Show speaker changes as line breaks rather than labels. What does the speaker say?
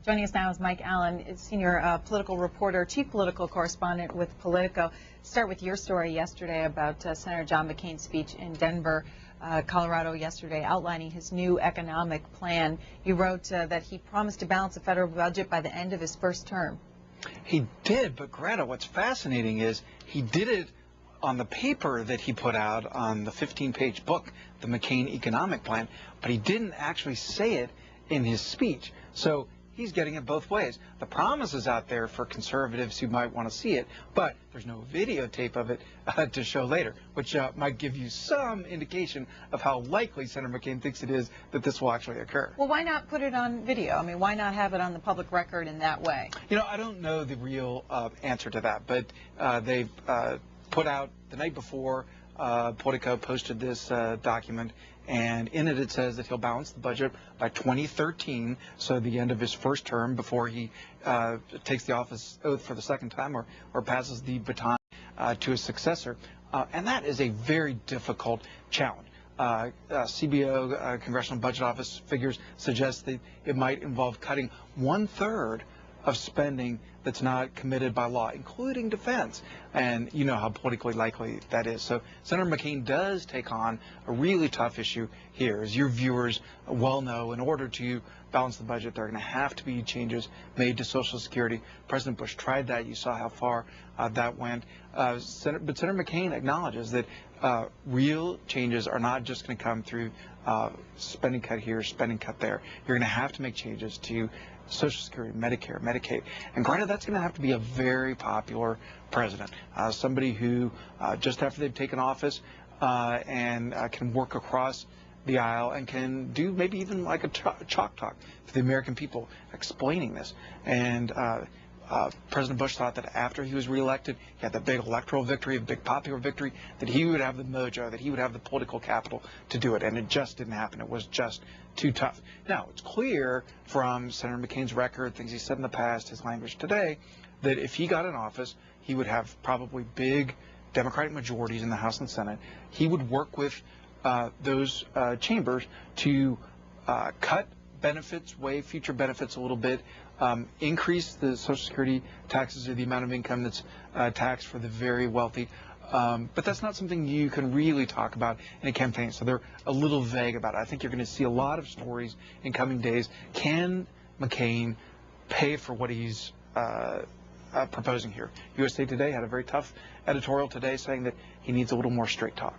Joining us now is Mike Allen, senior political reporter, chief political correspondent with Politico. Start with your story yesterday about Senator John McCain's speech in Denver, Colorado yesterday, outlining his new economic plan. You wrote that he promised to balance the federal budget by the end of his first term.
He did, but Greta, what's fascinating is he did it on the paper that he put out on the 15-page book, the McCain economic plan, but he didn't actually say it in his speech. So he's getting it both ways. The promise is out there for conservatives who might want to see it, but there's no videotape of it to show later, which might give you some indication of how likely Senator McCain thinks it is that this will actually occur.
Well, why not put it on video? I mean, why not have it on the public record in that way?
You know, I don't know the real answer to that, but they've put out the night before, Politico posted this document, and in it says that he'll balance the budget by 2013, so the end of his first term before he takes the office oath for the second time or passes the baton to his successor. And that is a very difficult challenge. CBO, Congressional Budget Office figures suggest that it might involve cutting 1/3 of spending that's not committed by law, including defense. And you know how politically likely that is. So Senator McCain does take on a really tough issue here. As your viewers well know, in order to balance the budget, there are going to have to be changes made to Social Security. President Bush tried that. You saw how far that went. But Senator McCain acknowledges that real changes are not just going to come through spending cut here, spending cut there. You're going to have to make changes to Social Security, Medicare, Medicaid. And granted, that's going to have to be a very popular president, somebody who just after they've taken office and can work across the aisle and can do maybe even like a chalk talk to the American people explaining this. And President Bush thought that after he was reelected, he had the big electoral victory, a big popular victory, that he would have the mojo, that he would have the political capital to do it. And it just didn't happen. It was just too tough. Now, it's clear from Senator McCain's record, things he said in the past, his language today, that if he got in office, he would have probably big Democratic majorities in the House and Senate. He would work with those chambers to cut benefits, waive future benefits a little bit, increase the Social Security taxes or the amount of income that's taxed for the very wealthy. But that's not something you can really talk about in a campaign, so they're a little vague about it. I think you're going to see a lot of stories in coming days. Can McCain pay for what he's proposing here? USA Today had a very tough editorial today saying that he needs a little more straight talk.